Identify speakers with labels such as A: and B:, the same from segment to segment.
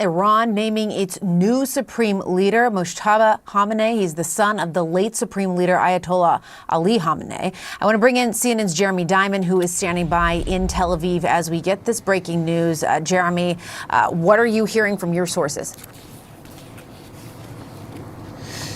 A: Iran naming its new supreme leader, Mojtaba Khamenei. He's the son of the late supreme leader, Ayatollah Ali Khamenei. I want to bring in CNN's Jeremy Diamond, who is standing by in Tel Aviv as we get this breaking news. Jeremy, what are you hearing from your sources?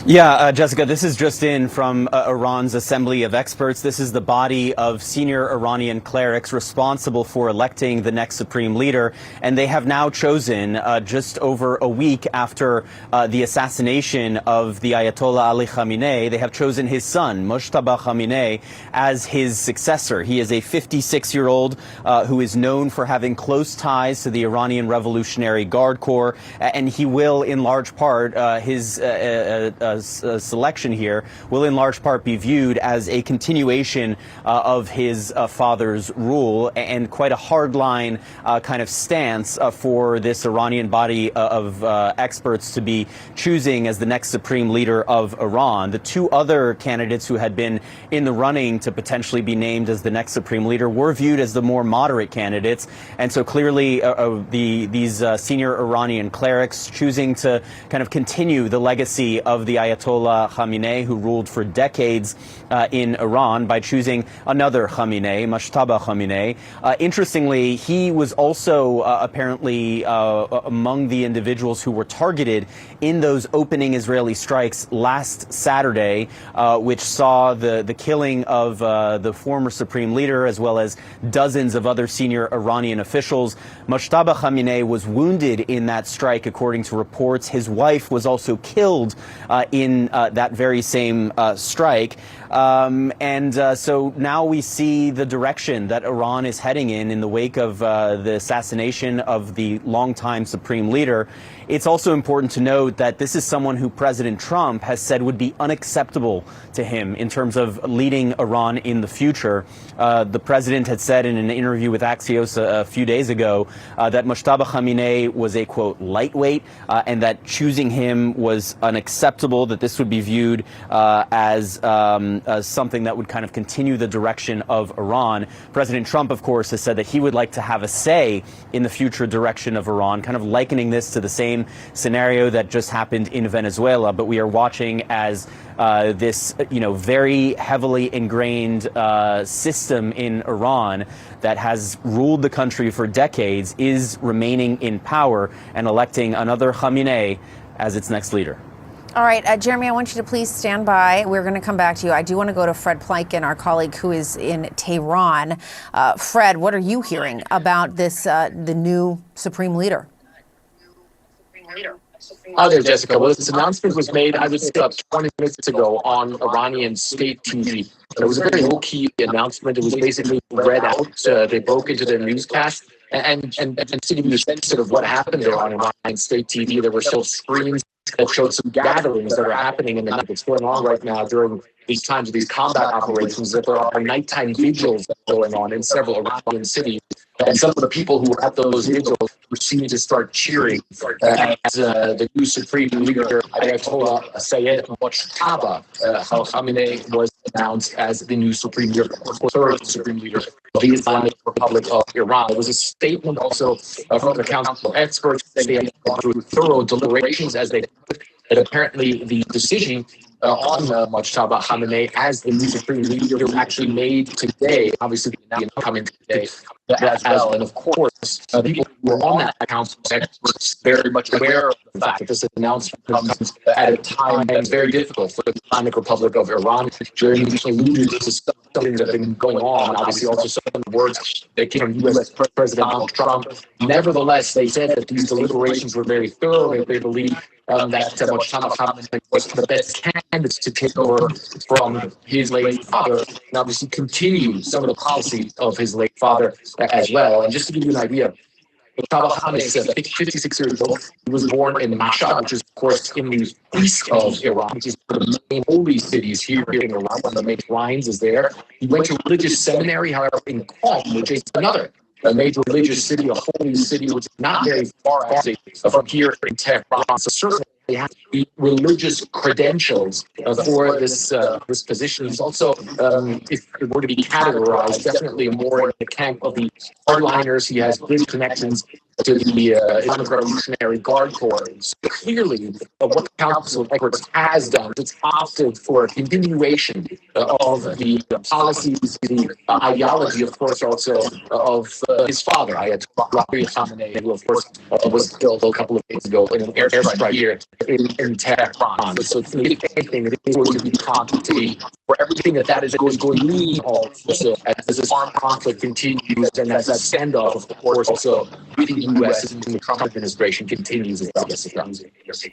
B: Yeah, Jessica, this is just in from Iran's Assembly of Experts. This is the body of senior Iranian clerics responsible for electing the next supreme leader. And they have now chosen, just over a week after the assassination of the Ayatollah Ali Khamenei, they have chosen his son, Mojtaba Khamenei, as his successor. He is a 56-year-old who is known for having close ties to the Iranian Revolutionary Guard Corps. And he will, in large part, his selection here will in large part be viewed as a continuation of his father's rule, and quite a hardline kind of stance for this Iranian body of experts to be choosing as the next supreme leader of Iran. The two other candidates who had been in the running to potentially be named as the next supreme leader were viewed as the more moderate candidates, and so clearly these senior Iranian clerics choosing to kind of continue the legacy of the Ayatollah Khamenei, who ruled for decades in Iran, by choosing another Khamenei, Mojtaba Khamenei. Interestingly, he was also apparently among the individuals who were targeted in those opening Israeli strikes last Saturday, which saw the killing of the former supreme leader as well as dozens of other senior Iranian officials. Mojtaba Khamenei was wounded in that strike, according to reports. His wife was also killed in that very same strike. So now we see the direction that Iran is heading in the wake of the assassination of the longtime supreme leader. It's also important to note that this is someone who President Trump has said would be unacceptable to him in terms of leading Iran in the future. The president had said in an interview with Axios a few days ago that Mojtaba Khamenei was a, quote, lightweight, and that choosing him was unacceptable, that this would be viewed as something that would kind of continue the direction of Iran. President Trump, of course, has said that he would like to have a say in the future direction of Iran, kind of likening this to the same scenario that just happened in Venezuela. But we are watching as this, very heavily ingrained system in Iran that has ruled the country for decades is remaining in power and electing another Khamenei as its next leader.
A: All right, Jeremy, I want you to please stand by. We're going to come back to you. I do want to go to Fred Pleitgen, our colleague who is in Tehran. Fred, what are you hearing about this, the new supreme leader?
C: Hi there, Jessica. Well, this announcement was made, I would say, about 20 minutes ago on Iranian state TV. It was a very low-key announcement. It was basically read out. They broke into their newscast. And to give you a sense of what happened there on Iranian state TV, there were still screens that showed some gatherings that are happening in the night. What's going on right now during these times of these combat operations, that there are nighttime vigils going on in several Iranian cities. And some of the people who were at those vigils were seen to start cheering as the new supreme leader, Ayatollah Sayyid Mojtaba Khamenei, was announced as the new supreme leader, third supreme leader of the Islamic Republic of Iran. There was a statement also from the Council of Experts that they had gone through thorough deliberations as they put that apparently the decision on Mojtaba Khamenei as the new supreme leader was actually made today. Obviously, the announcement coming today as well. And of course, people who were on that council of experts very much aware of the fact that this announcement comes at a time that's very difficult for the Islamic Republic of Iran. Jeremy alluded to some things that have been going on, obviously also some of the words that came from U.S. President Donald Trump. Nevertheless, they said that these deliberations were very thorough, and they believe that Mojtaba Khamenei was the best candidate to take over from his late father, and obviously continue some of the policies of his late father as well. And just to give you an idea, Mojtaba Khamenei is 56 years old. He was born in Mashhad, which is, of course, in the east of Iran, which is one of the main holy cities here in Iran. One of the main shrines is there. He went to religious seminary, however, in Qom, which is another a major religious city, a holy city, which is not very far from here in Tehran. So certainly they have to be religious credentials for this position. He's also, if it were to be categorized, definitely more in the camp of the hardliners. He has good connections to the Islamic Revolutionary Guard Corps. So clearly, what the Council of Experts has done, it's opted for a continuation of the policies, the ideology, of course, also of his father, Ayatollah Ali Khamenei, who, of course, was killed a couple of days ago in an airstrike here in Tehran. So if anything, it is going to be continuity for everything that is going to lead also as this armed conflict continues and as that standoff, of course, also with the U.S. and the Trump administration continues.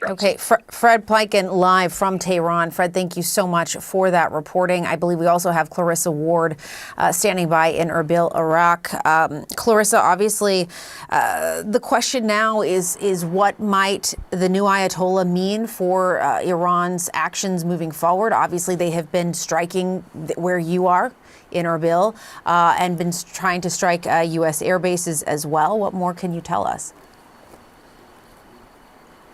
A: Okay, Fred Pleitgen live from Tehran. Fred, thank you so much for that reporting. I believe we also have Clarissa Ward standing by in Erbil, Iraq. Clarissa, obviously, the question now is what might the new Ayatollah mean for Iran's actions moving forward? Obviously, they have been striking where you are in Erbil and been trying to strike U.S. air bases as well. What more can you tell us?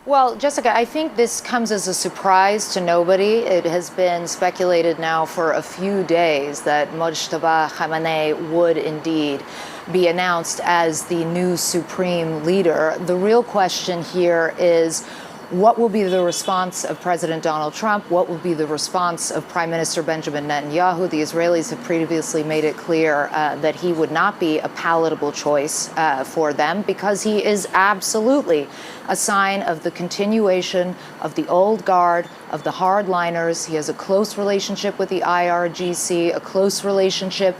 D: Well, Jessica, I think this comes as a surprise to nobody. It has been speculated now for a few days that Mojtaba Khamenei would indeed be announced as the new supreme leader. The real question here is, what will be the response of President Donald Trump? What will be the response of Prime Minister Benjamin Netanyahu? The Israelis have previously made it clear that he would not be a palatable choice for them because he is absolutely a sign of the continuation of the old guard, of the hardliners. He has a close relationship with the IRGC, a close relationship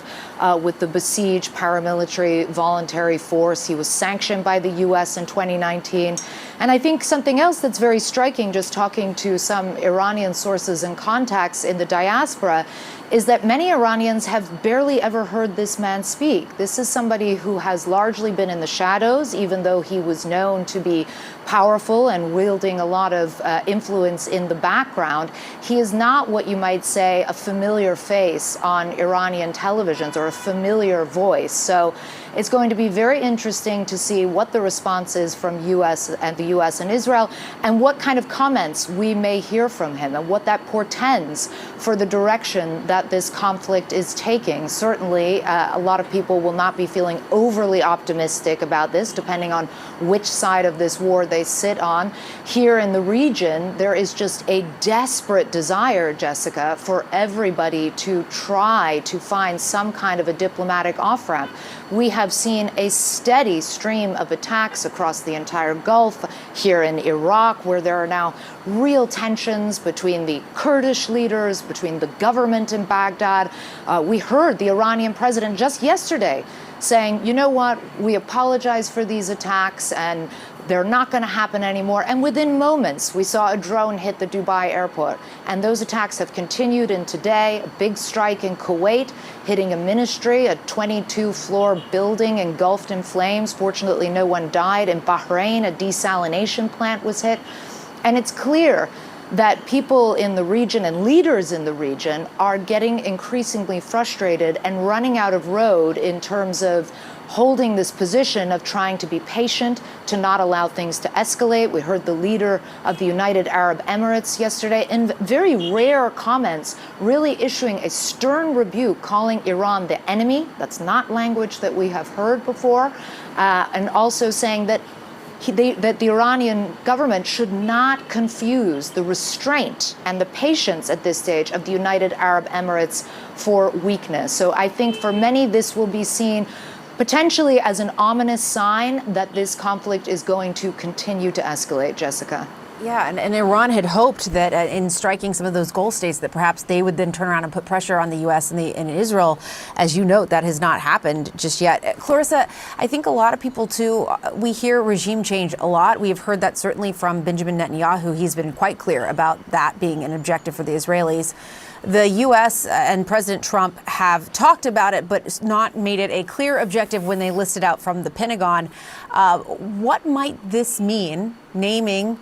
D: with the Basij paramilitary voluntary force. He was sanctioned by the U.S. in 2019. And I think something else that's very striking, just talking to some Iranian sources and contacts in the diaspora, is that many Iranians have barely ever heard this man speak. This is somebody who has largely been in the shadows, even though he was known to be powerful and wielding a lot of influence in the background. He is not what you might say a familiar face on Iranian televisions or a familiar voice. So it's going to be very interesting to see what the response is from the U.S. and Israel, and what kind of comments we may hear from him, and what that portends for the direction that this conflict is taking. Certainly, a lot of people will not be feeling overly optimistic about this, depending on which side of this war they sit on. Here in the region, there is just a desperate desire, Jessica, for everybody to try to find some kind of a diplomatic off-ramp. We have seen a steady stream of attacks across the entire Gulf, here in Iraq, where there are now real tensions between the Kurdish leaders, between the government in Baghdad. We heard the Iranian president just yesterday saying, you know what, we apologize for these attacks and they're not going to happen anymore. And within moments, we saw a drone hit the Dubai airport. And those attacks have continued in today. A big strike in Kuwait, hitting a ministry, a 22-floor building engulfed in flames. Fortunately, no one died. In Bahrain, a desalination plant was hit. And it's clear that people in the region and leaders in the region are getting increasingly frustrated and running out of road in terms of holding this position of trying to be patient, to not allow things to escalate. We heard the leader of the United Arab Emirates yesterday, in very rare comments, really issuing a stern rebuke, calling Iran the enemy. That's not language that we have heard before. And also saying that that the Iranian government should not confuse the restraint and the patience at this stage of the United Arab Emirates for weakness. So I think for many, this will be seen potentially as an ominous sign that this conflict is going to continue to escalate, Jessica.
A: Yeah, and Iran had hoped that in striking some of those goal states that perhaps they would then turn around and put pressure on the U.S. and Israel. As you note, that has not happened just yet. Clarissa, I think a lot of people, too, we hear regime change a lot. We have heard that certainly from Benjamin Netanyahu. He's been quite clear about that being an objective for the Israelis. The U.S. and President Trump have talked about it, but not made it a clear objective when they listed out from the Pentagon. What might this mean, naming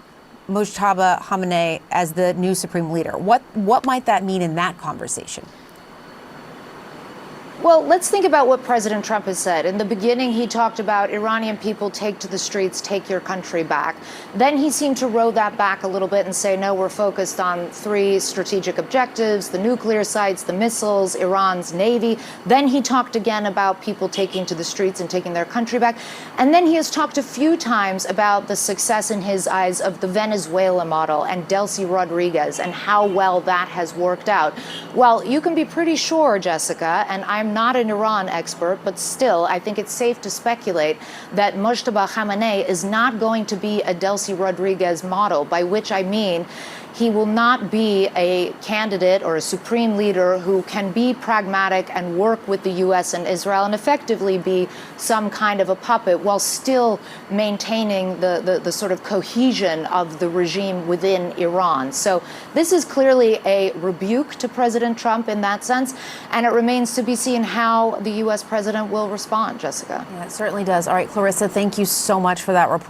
A: Mojtaba Khamenei as the new supreme leader? What might that mean in that conversation?
D: Well, let's think about what President Trump has said. In the beginning, he talked about Iranian people take to the streets, take your country back. Then he seemed to row that back a little bit and say, no, we're focused on 3 strategic objectives, the nuclear sites, the missiles, Iran's navy. Then he talked again about people taking to the streets and taking their country back. And then he has talked a few times about the success in his eyes of the Venezuela model and Delcy Rodriguez and how well that has worked out. Well, you can be pretty sure, Jessica, and I'm not an Iran expert, but still, I think it's safe to speculate that Mojtaba Khamenei is not going to be a Delcy Rodriguez model, by which I mean he will not be a candidate or a supreme leader who can be pragmatic and work with the U.S. and Israel and effectively be some kind of a puppet while still maintaining the sort of cohesion of the regime within Iran. So this is clearly a rebuke to President Trump in that sense, and it remains to be seen how the U.S. president will respond, Jessica.
A: Yeah, it certainly does. All right, Clarissa, thank you so much for that reporting.